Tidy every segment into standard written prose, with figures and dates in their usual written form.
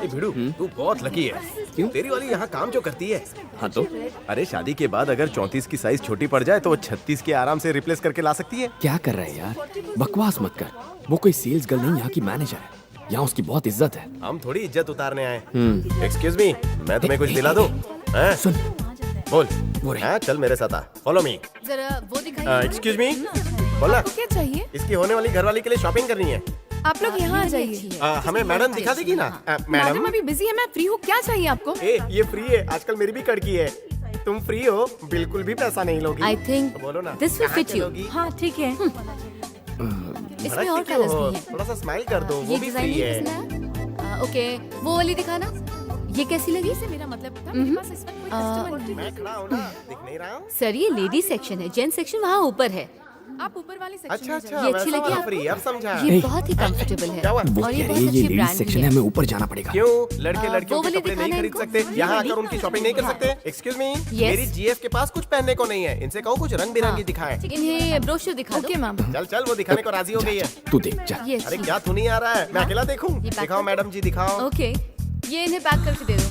भिड़ू, तू बहुत लकी है। क्यों? तेरी वाली यहाँ काम जो करती है। हाँ तो अरे शादी के बाद अगर 34 की साइज छोटी पड़ जाए तो वो 36 के आराम से रिप्लेस करके ला सकती है। क्या कर रहा है यार, बकवास मत कर। वो कोई सेल्स गर्ल नहीं, यहाँ की मैनेजर है। यहाँ उसकी बहुत इज्जत है। हम थोड़ी इज्जत उतारने आए। एक्सक्यूज मी, मैं तुम्हें कुछ दिला दूं? हैं? सुन, बोल। वो रही। हाँ, चल मेरे साथ आ, फॉलो मी। जरा वो दिखाइए। एक्सक्यूज मी, बोला। आपको क्या चाहिए? इसकी होने वाली घरवाली के लिए शॉपिंग करनी है। आप लोग यहाँ आ जाइए। हमें मैडम दिखा देगी ना? मैडम मैडम, अभी बिजी है, मैं फ्री हूँ। क्या चाहिए आपको? ये फ्री है, आजकल मेरी भी कड़की है। तुम फ्री हो, बिल्कुल भी पैसा नहीं लोगी। आई थिंक तो बोलो ना, दिस विल कहाँ फिट यू। चलोगी? हाँ ठीक है। इसमें और भड़कती क्यों कलर्स हो? भी हैं। थोड़ा सा स्माइल कर दो, वो ये भी डिजाइन फ्री नहीं है। पसंद आया? ओके, वो वाली दिखाना। ये कैसी लगी? से मेरा मतलब था, मेरे पास इस वक्त कोई कस्टमर नहीं है। मैं खड़ा हूँ ना, दिख नहीं रहा हूँ? सर ये लेडी सेक्शन है, जेंट्स सेक्शन वहाँ ऊपर है। आप ऊपर वाले सेक्शन अच्छा में अच्छा, जाइए। ये अच्छी वैसा लगी वाला आपको? फ्री, अब समझा। ये बहुत ही कंफर्टेबल है क्या हुआ? वो और कह ये रही बहुत है ये अच्छी लेडीज ब्रांड सेक्शन भी है, है। हमें ऊपर जाना पड़ेगा। क्यों लड़के वो लड़कियों के वाली कपड़े दिखाना नहीं खरीद इनको? सकते? ये यहाँ वाली? आकर उनकी शॉपिंग नहीं कर सकते? एक्सक्यूज मी, मेरी जीएफ के पास कुछ पहनने को नहीं है। इनसे कहो कुछ रंग बिरंगी दिखाएं। इन्हें ब्रोशर दिखा दो। Okay ma'am. चल चल, वो दिखाने को राजी हो गई है। तू देख जा। ये अरे अच्छी क्या तू नहीं आ रहा है? मैं अकेला देखूं? पैक दिखाओ कर मैडम जी, दिखाओ। ओके, ये इन्हें पैक करके दे दो।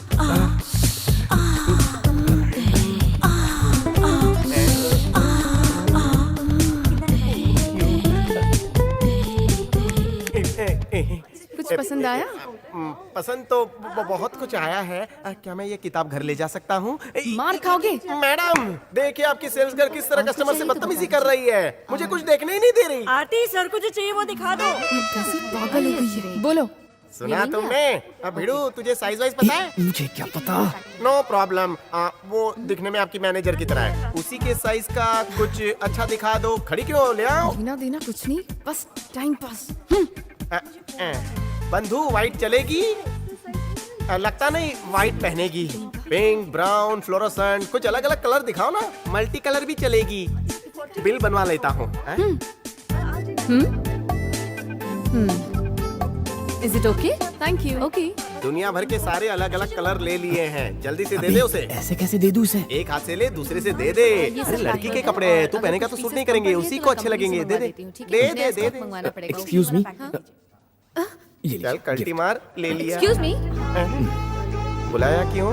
कुछ पसंद आया? पसंद तो बहुत कुछ आया है। क्या मैं ये किताब घर ले जा सकता हूँ? मार खाओगे? मैडम देखिए, आपकी सेल्स गर्ल किस तरह कस्टमर से बदतमीजी कर रही है। मुझे कुछ देखने ही नहीं दे रही। आरती, सर को जो चाहिए वो दिखा दो। कैसी पागल हो गई है। बोलो। सुना तुमने? अब भिड़ू, तुझे साइज वाइज पता है? मुझे क्या पता। No problem. वो दिखने में आपकी मैनेजर की तरह है। उसी के साइज का कुछ अच्छा दिखा दो। खड़ी क्यों, ले आओ। देना देना कुछ नहीं, बस टाइम पास। बंधु वाइट चलेगी? लगता नहीं वाइट पहनेगी। पिंक, ब्राउन, फ्लोरोसेंट, कुछ अलग अलग कलर दिखाओ ना। मल्टी कलर भी चलेगी। बिल बनवा लेता हूँ। Is it okay? Thank you. Okay. दुनिया भर के सारे अलग अलग कलर ले लिए हैं। जल्दी से दे दे उसे। ऐसे कैसे दे दूं उसे? एक हाथ से ले, दूसरे से दे दे। अरे लड़की के कपड़े हैं, तू पहनेगा तो सूट नहीं करेंगे, उसी को अच्छे लगेंगे। दे दे दे दे दे दे। मंगवाना पड़ेगा। एक्सक्यूज मी, ये चल लीजिए। कल्टी मार, ले लिया। एक्सक्यूज मी, बुलाया क्यों?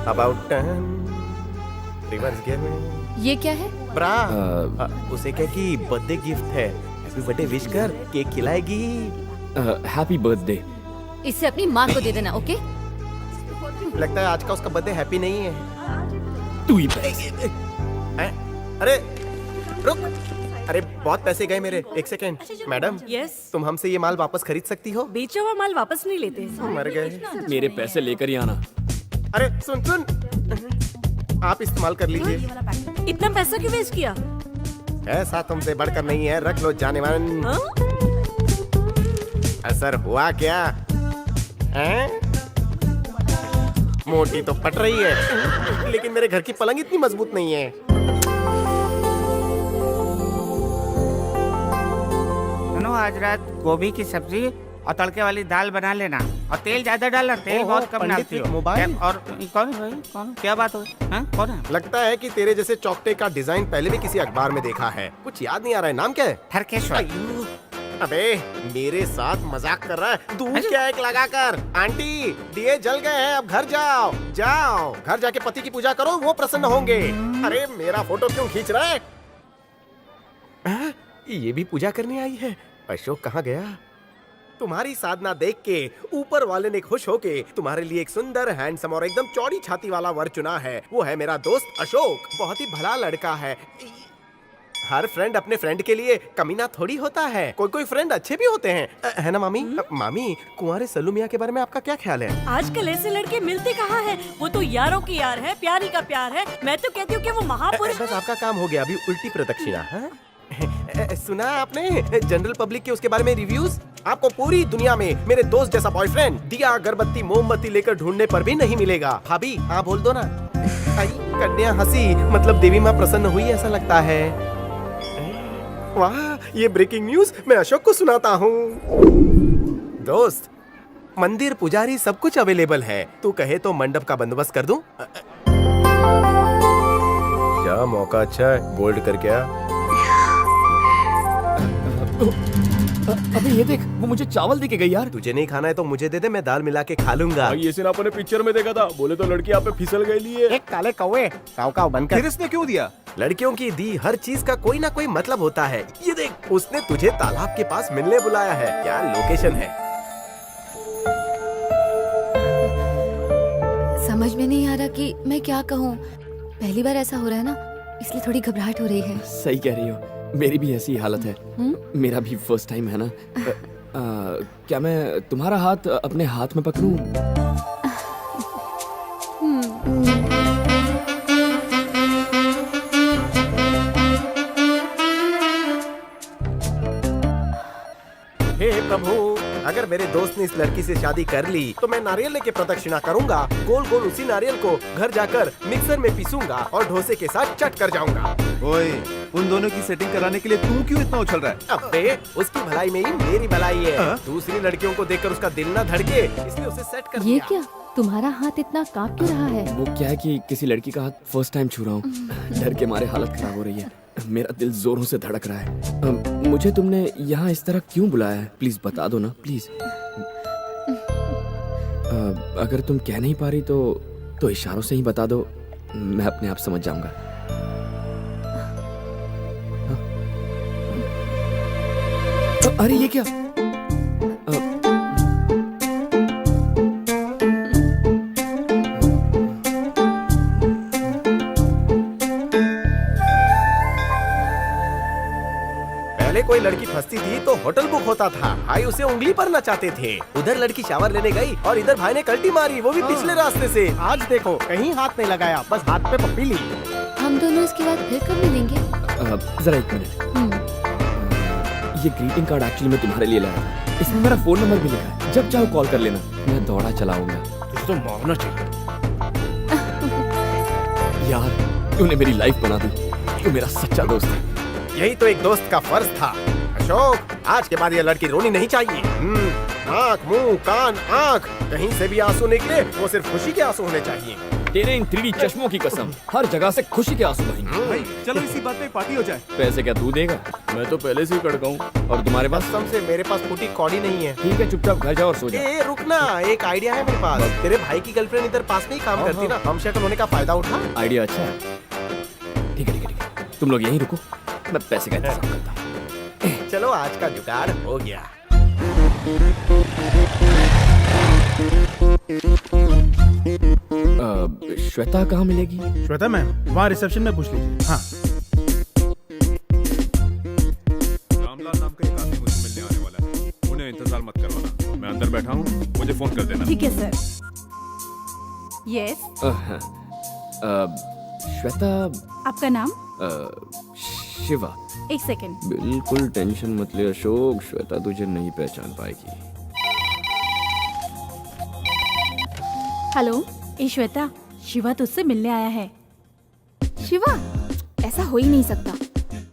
अबाउट टर्न, रिवर्स गियर में ये क्या है? ब्रा। उसे कह कि बर्थडे गिफ्ट है, हैप्पी बर्थडे विश कर, केक खिलाएगी। Happy birthday. इसे अपनी माँ को दे देना। ओके? लगता है आज का उसका बर्थडे हैप्पी नहीं है। तू ही हैं? अरे रुक, अरे बहुत पैसे गए मेरे। एक सेकेंड मैडम, यस, तुम हमसे ये माल वापस खरीद सकती हो? बेचा हुआ माल वापस नहीं लेते। मर गए। मेरे पैसे लेकर ही आना। अरे सुन सुन, आप इस्तेमाल कर लीजिए। इतना पैसा क्यों वेस्ट किया? ऐसा तुमसे बढ़कर नहीं है, रख लो जाने मन। हाँ? असर हुआ क्या? हैं? मोटी तो पट रही है, लेकिन मेरे घर की पलंग इतनी मजबूत नहीं है। सुनो, आज रात गोभी की सब्जी और तड़के वाली दाल बना लेना, और तेल ज्यादा डालना। तेल ओहो, बहुत कम पंडित डालती एक हो। मोबाइल? और कौन है भाई? कौन? क्या बात हो? हाँ? कौन है? लगता है कि तेरे जैसे चौकटे का डिजाइन पहले भी किसी अखबार में देखा है। कुछ याद नहीं आ रहा है, नाम क्या है? ठरकेश्वर। अयो, अबे मेरे साथ मजाक कर रहा है। दूध क्या एक लगाकर। आंटी, दिए जल गए हैं, अब घर जाओ। जाओ घर जाके पति की पूजा करो, वो प्रसन्न होंगे। अरे मेरा फोटो क्यों खींच रहा है? ये भी पूजा करने आई है। अशोक कहाँ गया? तुम्हारी साधना देख के ऊपर वाले ने खुश होके तुम्हारे लिए एक सुंदर, हैंडसम और एकदम चौड़ी छाती वाला वर चुना है। वो है मेरा दोस्त अशोक। बहुत ही भला लड़का है। हर फ्रेंड अपने फ्रेंड के लिए कमीना थोड़ी होता है। कोई कोई फ्रेंड अच्छे भी होते हैं, है ना मामी? मामी, कुंवारे सल्लू मियां के बारे में आपका क्या ख्याल है? आजकल ऐसे लड़के मिलते कहाँ हैं? वो तो यारों की यार है, प्यारी का प्यार है। मैं तो कहती हूँ कि वो महापुरुष। बस आपका काम हो गया, अभी उल्टी प्रदक्षिणा। हाँ? सुना आपने जनरल पब्लिक के उसके बारे में रिव्यूज? आपको पूरी दुनिया में मेरे दोस्त जैसा बॉयफ्रेंड दिया अगरबत्ती मोमबत्ती लेकर ढूंढने पर भी नहीं मिलेगा। भाभी हाँ बोल दो ना। आई कन्या हंसी, मतलब देवी माँ प्रसन्न हुई ऐसा लगता है। वाह, ये ब्रेकिंग न्यूज मैं अशोक को सुनाता हूँ। दोस्त, मंदिर, पुजारी सब कुछ अवेलेबल है। तू कहे तो मंडप का बंदोबस्त कर दूं? क्या मौका अच्छा है, बोल्ड करके आ। अबे ये देख, वो मुझे चावल दे के गई यार। तुझे नहीं खाना है तो मुझे दे दे, मैं दाल मिला के खा लूंगा। ये सीन आपने पिक्चर में देखा था, बोले तो लड़की यहाँ पे फिसल गई लिए। एक काले कौवे काव काव बनकर। फिर इसने क्यों दिया? लड़कियों की दी हर चीज का कोई ना कोई मतलब होता है। ये देख, उसने तुझे तालाब के पास मिलने बुलाया है। क्या लोकेशन है? समझ में नहीं आ रहा कि मैं क्या कहूँ। पहली बार ऐसा हो रहा है ना, इसलिए थोड़ी घबराहट हो रही है। सही कह रही हो, मेरी भी ऐसी हालत है। मेरा भी फर्स्ट टाइम है ना। क्या मैं तुम्हारा हाथ अपने हाथ में पकड़ूं? हे प्रभु, अगर मेरे दोस्त ने इस लड़की से शादी कर ली तो मैं नारियल लेके प्रदक्षिणा करूंगा। गोल गोल उसी नारियल को घर जाकर मिक्सर में पीसूंगा और डोसे के साथ चट कर जाऊंगा। ओए, उन दोनों की सेटिंग कराने के लिए तू क्यों इतना उछल रहा है? अबे, उसकी भलाई में ही मेरी भलाई है। दूसरी लड़कियों को देखकर उसका दिल ना धड़के, इसलिए उसे सेट कर ये दिया। क्या, तुम्हारा हाथ इतना कांप क्यों रहा है? वो क्या है कि किसी लड़की का हाथ फर्स्ट टाइम छू रहा हूँ। डर के मारे हालत खराब हो रही है। मेरा दिल जोरों से धड़क रहा है। मुझे तुमने यहाँ इस तरह क्यों बुलाया है? प्लीज बता दो ना, प्लीज। अगर तुम कह नहीं पा रही तो इशारों से ही बता दो, मैं अपने आप समझ जाऊंगा। अरे ये क्या? पहले कोई लड़की फंसती थी तो होटल बुक होता था। भाई उसे उंगली पर नचाते थे। उधर लड़की शावर लेने गई और इधर भाई ने कल्टी मारी, वो भी पिछले रास्ते से। आज देखो, कहीं हाथ नहीं लगाया, बस हाथ पे पप्पी ली। हम दोनों इसके बाद फिर कब मिलेंगे? जरा एक मिनट। ये ग्रीटिंग कार्ड एक्चुअली मैं तुम्हारे लिए लाया था। इसमें मेरा फोन नंबर भी लिखा है, जब चाहो कॉल कर लेना। मैं दौड़ा चलाऊंगा। तुझे तो मारना चाहिए। यार, तूने मेरी लाइफ बना दी। तू मेरा सच्चा दोस्त है। यही तो एक दोस्त का फर्ज था। अशोक, आज के बाद ये लड़की रोनी नहीं चाहिए। नाक, मुंह, कान, आँख, कहीं से भी आंसू निकले वो सिर्फ खुशी के आंसू होने चाहिए। तेरे इन 3D चश्मों की कसम, हर जगह से खुशी के आंसू बहेंगे। भाई चलो इसी बात पे पार्टी हो जाए। पैसे क्या तू देगा? मैं तो पहले से ही कड़का हूँ। और तुम्हारे पास? कसम से मेरे पास फूटी कौड़ी नहीं है। ठीक है, चुपचाप घर जाओ और सो जाओ। ए रुकना, एक आइडिया है मेरे पास। तेरे भाई की गर्लफ्रेंड इधर पास में ही काम करती ना, हम शक्ल होने का फायदा उठा। आइडिया अच्छा है। ठीक है, ठीक है, ठीक है। तुम लोग यहीं रुको, मैं पैसे का इंतजाम करता हूँ। चलो, आज का जुगाड़ हो गया। श्वेता कहाँ मिलेगी? श्वेता मैम वहाँ रिसेप्शन में पूछ लीजिए। हाँ, रामलाल नाम का एक आदमी मुझसे मिलने आने वाला है, उन्हें इंतजार मत करवाना। मैं अंदर बैठा हूँ, मुझे फोन कर देना। ठीक है सर। यस, श्वेता, आपका नाम? शिवा। एक सेकंड। बिल्कुल टेंशन मत ले अशोक, श्वेता तुझे नहीं पहचान पाएगी। हेलो, ए श्वेता, शिवा तुझसे मिलने आया है। शिवा, ऐसा हो ही नहीं सकता।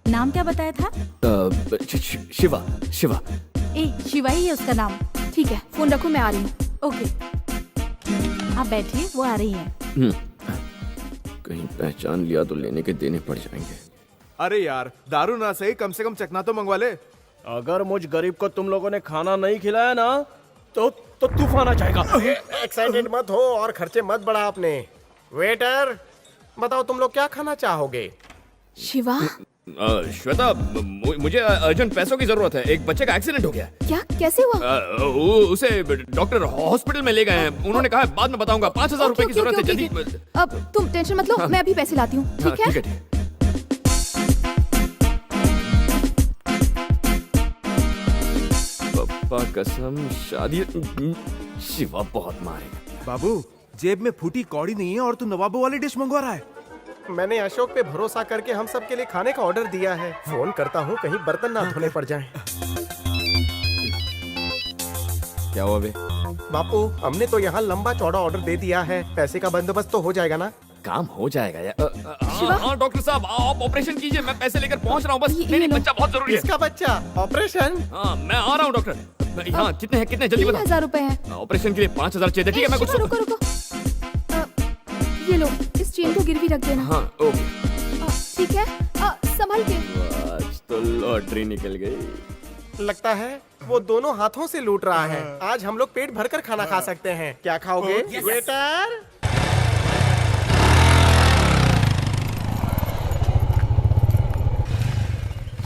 नाम क्या बताया था? शिवा, शिवा। ए, शिवा ही है उसका नाम। ठीक है, फोन रखो, मैं आ रही हूँ। ओके, आप बैठिए, वो आ रही है। कहीं पहचान लिया तो लेने के देने पड़ जाएंगे। अरे यार, दारू ना सही, कम से कम चखना तो मंगवा ले। अगर मुझ गरीब को तुम लोगों ने खाना नहीं खिलाया ना तो तूफान आ जाएगा। एक्साइटेड मत हो और खर्चे मत बढ़ा अपने। वेटर, बताओ तुम लोग क्या खाना चाहोगे? शिवा, श्वेता, मुझे अर्जेंट पैसों की जरूरत है। एक बच्चे का एक्सीडेंट हो गया। क्या, कैसे हुआ? उसे डॉक्टर हॉस्पिटल में ले गए हैं। उन्होंने कहा है बाद में बताऊंगा। 5,000 रुपए की जरूरत है, जल्दी। अब तुम टेंशन मत लो, मैं अभी पैसे लाती हूँ। ठीक है? ठीक है। पप्पा कसम, शादी शिवा बहुत मारेगा। बाबू, जेब में फूटी कौड़ी नहीं है और तू नवाबों वाली डिश मंगवा रहा है। मैंने अशोक पे भरोसा करके हम सब के लिए खाने का ऑर्डर दिया है। फोन करता हूँ, कहीं बर्तन ना धोने पड़ जाएं। क्या हुआ बे? बापू, हमने तो यहाँ लंबा चौड़ा ऑर्डर दे दिया है। पैसे का बंदोबस्त तो हो जाएगा ना? काम हो जाएगा यार। हाँ डॉक्टर साहब, आप ऑपरेशन कीजिए, मैं पैसे लेकर पहुंच रहा हूँ। बस नहीं, बच्चा बहुत जरूरी है। इसका बच्चा ऑपरेशन? हाँ, मैं आ रहा हूँ डॉक्टर। हाँ, कितने हैं, कितने, जल्दी बताओ। 3,000 रुपए हैं। ऑपरेशन के लिए 5,000 चाहिए। ठीक है, मैं कुछ रुको रुको। ये लो, इस चेन को गिरवी रख देना। हाँ, ओके। ठीक है, संभल के। आज तो लॉटरी निकल गई। लगता है वो दोनों हाथों से लूट रहा है। आज हम लोग पेट भरकर खाना खा सकते हैं। क्या खाओगे वेटर?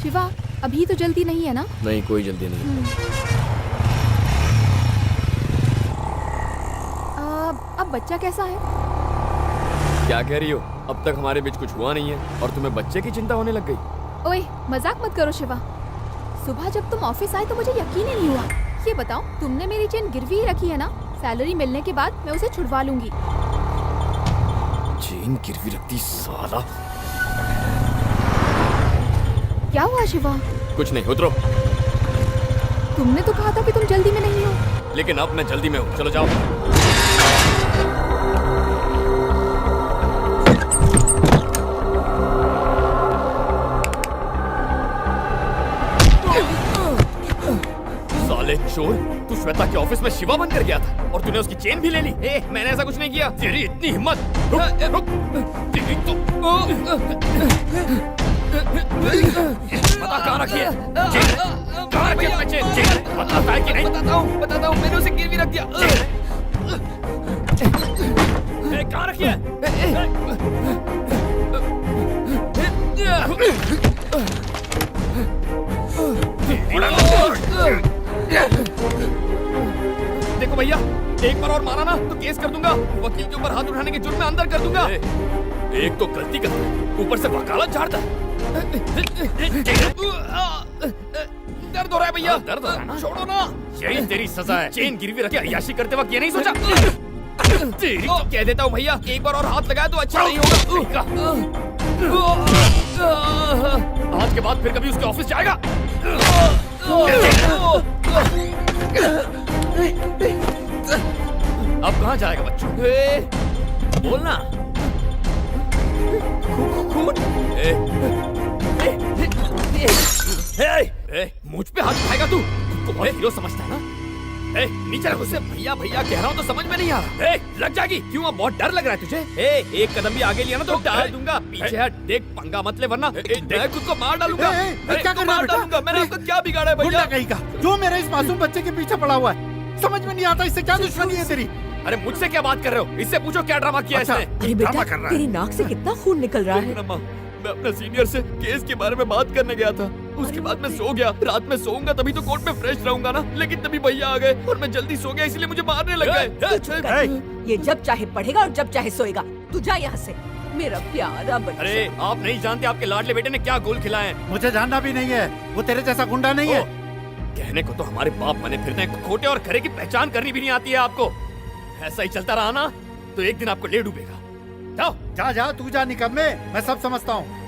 शिवा, अभी तो जल्दी नहीं है ना? नहीं, कोई जल्दी नहीं। अब बच्चा कैसा है? क्या कह रही हो? अब तक हमारे बीच कुछ हुआ नहीं है और तुम्हें बच्चे की चिंता होने लग गई। ओए, मजाक मत करो शिवा। सुबह जब तुम ऑफिस आए तो मुझे यकीन ही नहीं हुआ। ये बताओ, तुमने मेरी चेन गिरवी ही रखी है ना? सैलरी मिलने के बाद मैं उसे छुड़वा लूंगी। चेन गिरवी रखती साला। क्या हुआ शिवा? कुछ नहीं, उतरो। तुमने तो कहा था कि तुम जल्दी में नहीं हो। लेकिन अब मैं जल्दी में हूँ, चलो जाओ। साले चोर, तू श्वेता के ऑफिस में शिवा बनकर गया था और तूने उसकी चेन भी ले ली। मैंने ऐसा कुछ नहीं किया। तेरी इतनी हिम्मत! रुक, रुक। तेरी तो पता कहाँ रखी है? चेन कहाँ रखी है अपने चेन? चेन बताता है कि नहीं? बताता हूँ, मैंने उसे गिरवी रख दिया। कहाँ रखी है? देखो भैया, एक बार और मारा ना तो केस कर दूंगा। वकील के ऊपर हाथ उठाने के जुर्म में अंदर कर दूंगा। एक तो गलती करता है, ऊपर से वकालत झाड़ता है। दर्द हो रहा है भैया। दर्द हो रहा है ना? छोड़ो ना, यही तेरी सजा है। चेन गिरवी रख के अय्याशी करते वक्त ये नहीं सोचा? तेरी तो कह देता हूँ भैया, एक बार और हाथ लगाया तो अच्छा नहीं होगा। आज के बाद फिर कभी उसके ऑफिस जाएगा? अब कहाँ जाएगा बच्चों? बोलना। मुझ पे हाथ उठाएगा तू? खुद को हीरो समझता है ना? नीचे रख उसे। भैया भैया कह रहा हूँ तो समझ में नहीं आ रहा। लग जाएगी। क्यों अब बहुत डर लग रहा है तुझे? एक कदम भी आगे लिया ना तो डाल दूंगा। पीछे हट, देख पंगा मत ले वरना मैं खुद को मार डालूंगा। क्या कर रहा है बेटा? मैंने आपको क्या बिगाड़ा है भैया? गुंडा कहीं का जो मेरे इस मासूम बच्चे के पीछे पड़ा हुआ है। समझ में नहीं आता इससे क्या दुश्मनी है तेरी? अरे मुझसे क्या बात कर रहे हो? इससे पूछो क्या ड्रामा किया इसने? अरे बेटा, तेरी नाक से कितना खून निकल रहा है। मैं अपना सीनियर से केस के बारे में बात करने गया था। उसके बाद मैं सो गया। रात में सोऊंगा तभी तो कोर्ट में फ्रेश रहूंगा ना। लेकिन तभी भैया आ गए और मैं जल्दी सो गया, इसलिए मुझे मारने लग गए। ये जब चाहे पढ़ेगा और जब चाहे सोएगा। तू जा यहाँ से, मेरा प्यारा बच्चा। अरे आप नहीं जानते आपके लाडले बेटे ने क्या गोल खिलाए हैं। मुझे जानना भी नहीं है, वो तेरे जैसा गुंडा नहीं है। कहने को तो हमारे बाप बने फिरते हैं, खोटे और खरे की पहचान करनी भी नहीं आती है आपको। ऐसा ही चलता रहा ना तो एक दिन आपको ले डूबेगा। जाओ। जा जा, तू जा निकम्मे, मैं सब समझता हूँ।